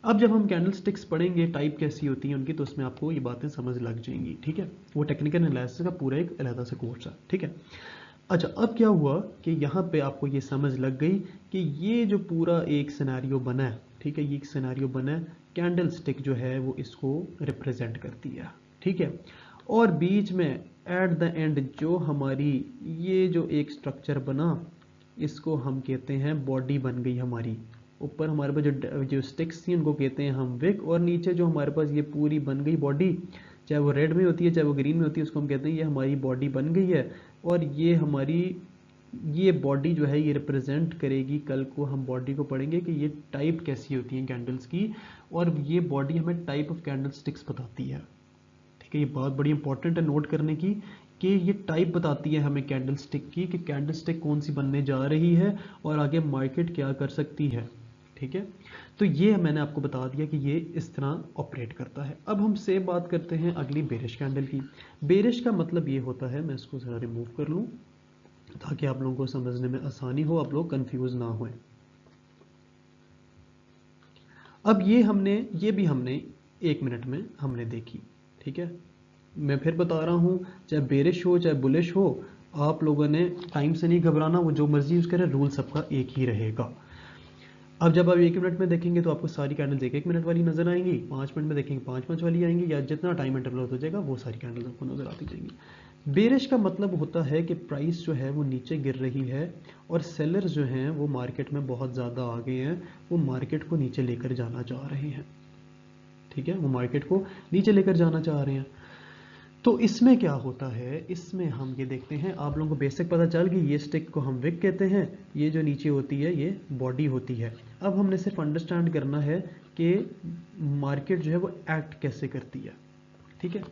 अब जब हम कैंडल स्टिक्स पढ़ेंगे, टाइप कैसी होती हैं उनकी, तो उसमें आपको ये बातें समझ लग जाएंगी, ठीक है। वो टेक्निकल एनालिसिस का पूरा एक अलग से कोर्स है, ठीक है। अच्छा, अब क्या हुआ कि यहाँ पे आपको ये समझ लग गई कि ये जो पूरा एक सिनेरियो बना है, ठीक है, ये एक सिनेरियो बना है, कैंडल स्टिक जो है वो इसको रिप्रेजेंट करती है, ठीक है। और बीच में एट द एंड जो हमारी ये जो एक स्ट्रक्चर बना, इसको हम कहते हैं बॉडी बन गई हमारी। ऊपर हमारे पास जो स्टिक्स थी उनको कहते हैं हम विक, और नीचे जो हमारे पास ये पूरी बन गई बॉडी, चाहे वो रेड में होती है चाहे वो ग्रीन में होती है, उसको हम कहते हैं ये हमारी बॉडी बन गई है। और ये हमारी ये बॉडी जो है ये रिप्रेजेंट करेगी, कल को हम बॉडी को पढ़ेंगे कि ये टाइप कैसी होती हैं कैंडल्स की, और ये बॉडी हमें टाइप ऑफ कैंडल स्टिक्स बताती है, ठीक है। ये बात बड़ी इंपॉर्टेंट है नोट करने की, कि ये टाइप बताती है हमें कैंडल स्टिक की, कि कैंडल स्टिक कौन सी बनने जा रही है और आगे मार्केट क्या कर सकती है, ठीक है। तो ये मैंने आपको बता दिया कि ये इस तरह ऑपरेट करता है। अब हम से बात करते हैं अगली बेरिश कैंडल की। बेरिश का मतलब ये होता है, मैं इसको ज़रा रिमूव कर लूँ ताकि आप लोगों को समझने में आसानी हो, आप लोग कंफ्यूज ना हों। अब ये भी हमने 1 मिनट में हमने देखी, ठीक है। मैं फिर बता रहा हूँ, चाहे बेरिश हो चाहे बुलिश हो, आप लोगों ने टाइम से नहीं घबराना, वो जो मर्जी यूज़ करें, रूल सबका एक ही रहेगा। अब जब आप 1 मिनट में देखेंगे तो आपको सारी कैंडल्स 1 1 मिनट वाली नजर आएंगी, 5 मिनट में देखेंगे 5 5 वाली आएंगी, या जितना टाइम इंटरवल हो जाएगा वो सारी कैंडल्स आपको नजर आती जाएंगी। बेरिश का मतलब होता है कि प्राइस जो है वो नीचे गिर रही है, और सेलर्स जो हैं वो मार्केट में बहुत ज़्यादा आ गए हैं, वो मार्केट को नीचे लेकर जाना चाह रहे हैं, ठीक है, वो मार्केट को नीचे लेकर जाना चाह रहे हैं। तो इसमें क्या होता है, इसमें हम ये देखते हैं, आप लोगों को बेसिक पता चल गई, ये स्टिक को हम विक कहते हैं, ये जो नीचे होती है ये बॉडी होती है। अब हमने सिर्फ अंडरस्टैंड करना है कि मार्केट जो है वो एक्ट कैसे करती है, ठीक है।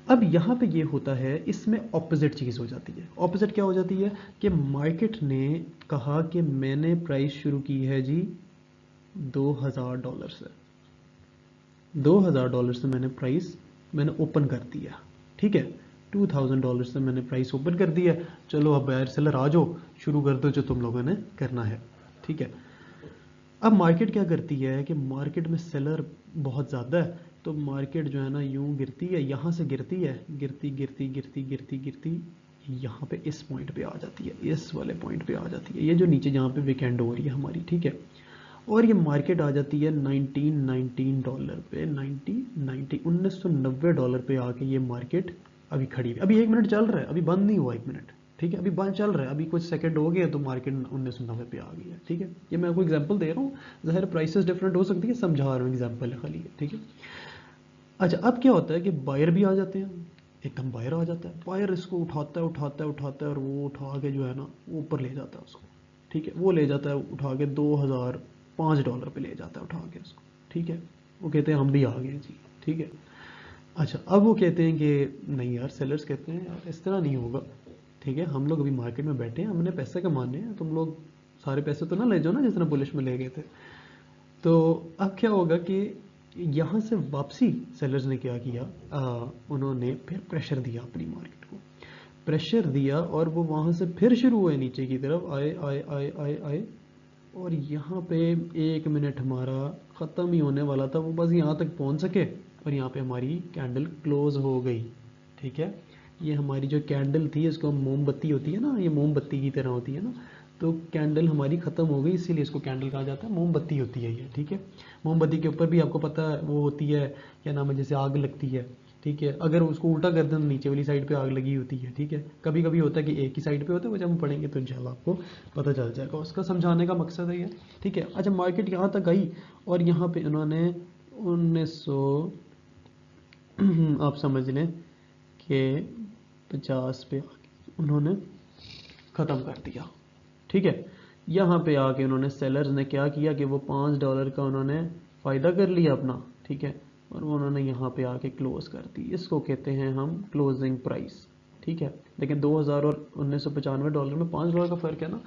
अब यहाँ पे ये होता है, इसमें ऑपोजिट चीज़ हो जाती है। ऑपोजिट क्या हो जाती है कि मार्केट ने कहा कि मैंने प्राइस शुरू की है जी $2000 से, $2000 से मैंने ओपन कर दिया, ठीक है। $2000 से मैंने प्राइस ओपन कर दिया। चलो अब बायर सेलर आ जाओ, शुरू कर दो जो तुम लोगों ने करना है, ठीक है। अब मार्केट क्या करती है कि मार्केट में सेलर बहुत ज़्यादा है, तो मार्केट जो है ना यूं गिरती है, यहाँ से गिरती है, गिरती गिरती गिरती गिरती गिरती यहाँ पे इस पॉइंट पे आ जाती है, इस वाले पॉइंट पे आ जाती है, ये जो नीचे जहाँ पे वीकेंड हो रही है हमारी, ठीक है। और ये मार्केट आ जाती है $19 पे, 1990 पे आके ये मार्केट अभी खड़ी है। अभी 1 मिनट चल रहा है, अभी बंद नहीं हुआ 1 मिनट, ठीक है, अभी बंद चल रहा है, अभी कुछ सेकंड हो गए तो मार्केट 1990 पे आ गई है, ठीक है। ये मैं आपको एग्जांपल दे रहा हूँ, ज़ाहिर प्राइसेस डिफरेंट हो सकती है, समझा रहा हूँ, एग्जांपल है खाली, ठीक है। अच्छा, अब क्या होता है कि बायर भी आ जाते हैं, एकदम बायर आ जाता है, बायर इसको उठाता है उठाता है उठाता है, और वो उठा के जो है ना ऊपर ले जाता है उसको, ठीक है। वो ले जाता है उठा के $2005 पे ले जाता है उठा के उसको, ठीक है। वो कहते हैं हम भी आ गए जी, ठीक है। अच्छा, अब वो कहते हैं कि नहीं यार, सेलर्स कहते हैं यार इस तरह नहीं होगा, ठीक है, हम लोग अभी मार्केट में बैठे हैं, हमने पैसे कमाने हैं, तुम लोग सारे पैसे तो ना ले जाओ ना जिस तरह बुलिश में ले गए थे। तो अब क्या होगा कि यहाँ से वापसी सेलर्स ने क्या किया, उन्होंने फिर प्रेशर दिया अपनी मार्केट को, प्रेशर दिया और वो वहाँ से फिर शुरू हुए नीचे की तरफ आए आए आए आए आए, और यहाँ पे 1 मिनट हमारा ख़त्म ही होने वाला था, वो बस यहाँ तक पहुँच सके और यहाँ पे हमारी कैंडल क्लोज हो गई। ठीक है, ये हमारी जो कैंडल थी, इसको मोमबत्ती होती है ना, ये मोमबत्ती की तरह होती है ना, तो कैंडल हमारी ख़त्म हो गई, इसीलिए इसको कैंडल कहा जाता है, मोमबत्ती होती है ये। ठीक है, मोमबत्ती के ऊपर भी आपको पता है वो होती है, क्या नाम है, जैसे आग लगती है। ठीक है, अगर उसको उल्टा कर दें नीचे वाली साइड पे आग लगी होती है। ठीक है, कभी कभी होता है कि एक ही साइड पे होता है, वो जब हम पढ़ेंगे तो इंशाल्लाह आपको पता चल जाएगा, उसका समझाने का मकसद है ये। ठीक है, अच्छा मार्केट यहाँ तक आई और यहाँ पे इन्होंने 1900 आप समझ लें कि 50 पे उन्होंने ख़त्म कर दिया। ठीक है, यहाँ पे आके उन्होंने सेलर्स ने क्या किया कि वो $5 का उन्होंने फ़ायदा कर लिया अपना। ठीक है, और वो उन्होंने यहाँ पे आके क्लोज़ कर दी, इसको कहते हैं हम क्लोजिंग प्राइस। ठीक है, लेकिन 2000 और $1995 में $5 का फ़र्क है ना,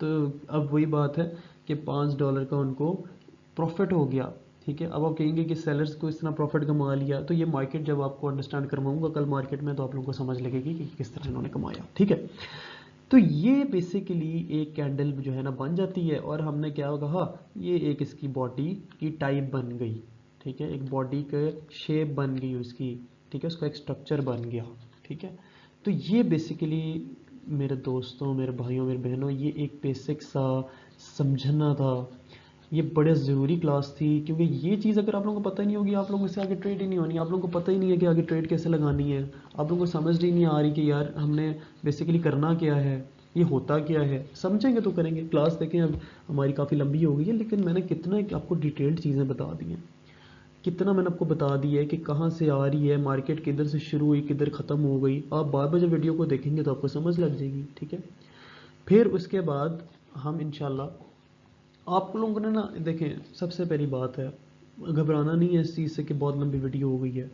तो अब वही बात है कि $5 का उनको प्रॉफिट हो गया। ठीक है, अब आप कहेंगे कि सेलर्स को इस तरह प्रॉफिट कमा लिया, तो ये मार्केट जब आपको अंडरस्टैंड करवाऊंगा कल मार्केट में, तो आप लोगों को समझ लगेगी कि किस तरह इन्होंने कमाया। ठीक है, तो ये बेसिकली एक कैंडल जो है ना बन जाती है, और हमने क्या कहा, ये एक इसकी बॉडी की टाइप बन गई। ठीक है, एक बॉडी के शेप बन गई उसकी। ठीक है, उसका एक स्ट्रक्चर बन गया। ठीक है, तो ये बेसिकली मेरे दोस्तों, मेरे भाइयों, मेरे बहनों, ये एक बेसिक सा समझना था। ये बड़े ज़रूरी क्लास थी, क्योंकि ये चीज़ अगर आप लोगों को पता ही नहीं होगी, आप लोगों से आगे ट्रेड ही नहीं होनी, आप लोगों को पता ही नहीं है कि आगे ट्रेड कैसे लगानी है, आप लोगों को समझ ही नहीं आ रही कि यार हमने बेसिकली करना क्या है, ये होता क्या है। समझेंगे तो करेंगे। क्लास देखें अब हमारी काफ़ी लंबी हो गई है, लेकिन मैंने कितना आपको डिटेल्ड चीज़ें बता दी हैं, कितना मैंने आपको बता दी है कि कहाँ से आ रही है मार्केट, किधर से शुरू हुई किधर ख़त्म हो गई। आप बार बार जब वीडियो को देखेंगे तो आपको समझ लग जाएगी। ठीक है, फिर उसके बाद हम इंशाल्लाह आप लोगों ने ना, देखें सबसे पहली बात है, घबराना नहीं है इस चीज़ से कि बहुत लंबी वीडियो हो गई है।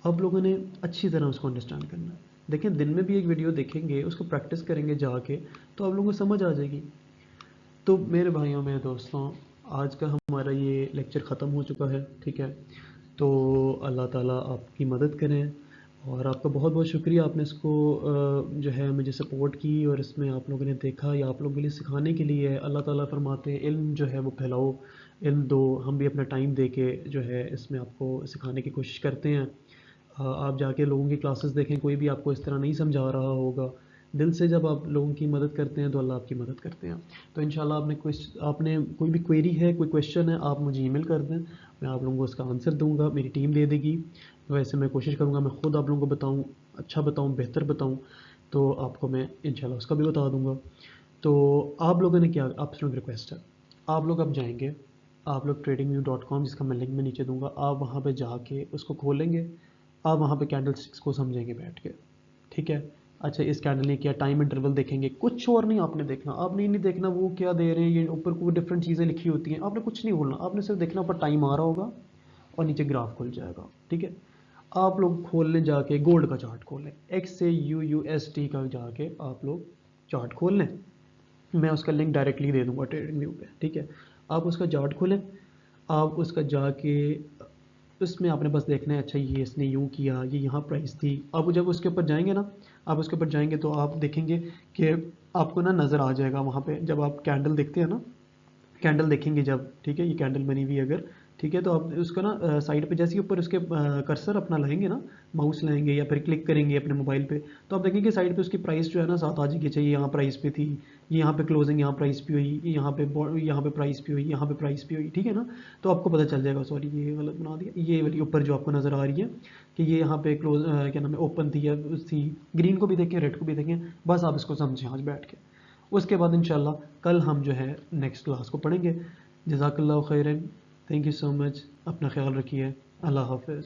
आप लोगों ने अच्छी तरह उसको अंडरस्टैंड करना है। देखें, दिन में भी एक वीडियो देखेंगे, उसको प्रैक्टिस करेंगे जाके, तो आप लोगों को समझ आ जाएगी। तो मेरे भाइयों, मेरे दोस्तों, आज का हमारा ये लेक्चर ख़त्म हो चुका है। ठीक है, तो अल्लाह ताला आपकी मदद करें, और आपका बहुत बहुत शुक्रिया, आपने इसको जो है मुझे सपोर्ट की, और इसमें आप लोगों ने देखा, या आप लोगों के लिए सिखाने के लिए है। अल्लाह ताला फरमाते हैं इल्म जो है वो फैलाओ, इल्म दो। हम भी अपना टाइम दे के जो है इसमें आपको सिखाने की कोशिश करते हैं। आप जाके लोगों की क्लासेस देखें, कोई भी आपको इस तरह नहीं समझा रहा होगा। दिल से जब आप लोगों की मदद करते हैं तो अल्लाह आपकी मदद करते हैं। तो इंशाल्लाह आपने कोई भी क्वेरी है, कोई क्वेश्चन है, आप मुझे ईमेल कर दें, मैं आप लोगों को उसका आंसर दूंगा, मेरी टीम दे देगी। वैसे मैं कोशिश करूँगा मैं ख़ुद आप लोगों को बताऊँ, अच्छा बताऊँ, बेहतर बताऊँ, तो आपको मैं इंशाल्लाह उसका भी बता दूँगा। तो आप लोगों ने क्या, आपसे रिक्वेस्ट है, आप लोग अब जाएंगे, आप लोग tradingview.com, जिसका मैं लिंक में नीचे दूंगा, आप वहाँ पे जाके उसको खोलेंगे, आप वहाँ पे कैंडल स्टिक्स को समझेंगे बैठ के। ठीक है, अच्छा इस कैंडल ने क्या, टाइम इंटरवल देखेंगे, कुछ और नहीं आपने देखना, आपने नहीं देखना वो क्या दे रहे हैं, ये ऊपर कोई डिफरेंट चीज़ें लिखी होती हैं, आपने कुछ नहीं बोलना, आपने सिर्फ देखना ऊपर टाइम आ रहा होगा और नीचे ग्राफ खुल जाएगा। ठीक है, आप लोग खोल लें जाके गोल्ड का चार्ट खोल लें, XAUUSD का जाके आप लोग चार्ट खोल लें, मैं उसका लिंक डायरेक्टली दे दूंगा ट्रेडिंग व्यू पे। ठीक है, आप उसका चार्ट खोलें, आप उसका जाके उसमें आपने बस देखना है, अच्छा ये इसने यूँ किया, ये यहाँ प्राइस थी। आप जब उसके ऊपर जाएंगे ना, आप उसके ऊपर जाएंगे तो आप देखेंगे कि आपको ना नज़र आ जाएगा वहाँ पे, जब आप कैंडल देखते हैं ना, कैंडल देखेंगे जब, ठीक है, ये कैंडल बनी हुई अगर, ठीक है, तो आप उसको ना साइड पे जैसे ही ऊपर उसके कर्सर अपना लाएंगे ना, माउस लाएंगे या फिर क्लिक करेंगे अपने मोबाइल पे, तो आप देखेंगे साइड पे उसकी प्राइस जो है ना साथ आ जाएगी। चाहिए यहाँ प्राइस पे थी, ये यहाँ पे क्लोजिंग, यहाँ प्राइस भी हुई, यहाँ पे प्राइस भी हुई, यहाँ पे प्राइस भी हुई। ठीक है ना, तो आपको पता चल जाएगा। सॉरी ये गलत बना दिया, ये वाली ऊपर जो आपको नज़र आ रही है कि ये यहाँ पे क्लोज क्या नाम है, ओपन थी या थी। ग्रीन को भी देखें, रेड को भी देखें, बस आप इसको समझें आज बैठ के। उसके बाद इंशाल्लाह कल हम जो है नेक्स्ट क्लास को पढ़ेंगे। जज़ाकल्लाहु खैरन, थैंक यू सो मच, अपना ख्याल रखिए, अल्लाह हाफ़िज़।